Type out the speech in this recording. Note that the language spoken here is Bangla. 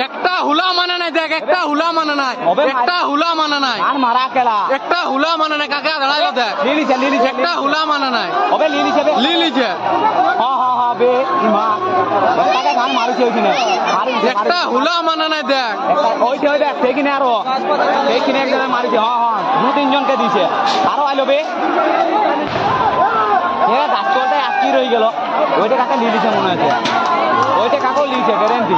একটা হুলা মানে নাই, দেখ একটা হুলা মানে নাই, একটা হুলা মানে নাই, একটা হুলা মানে নাই, কাকে দাঁড়াইলো দেখ একটা হুলা মানে নাই লিলিছে একটা হুলা মানে নাই দেখ সেইখানে আরো সেইখানে একজনে মারিছে দু তিনজনকে দিছে আরো আইলো বে গাছটাই আটকি রয়ে গেল ওইটা কাকে লিলিছে মনে হচ্ছে ওইটা কাকেও লিয়েছে গ্যারেন্টি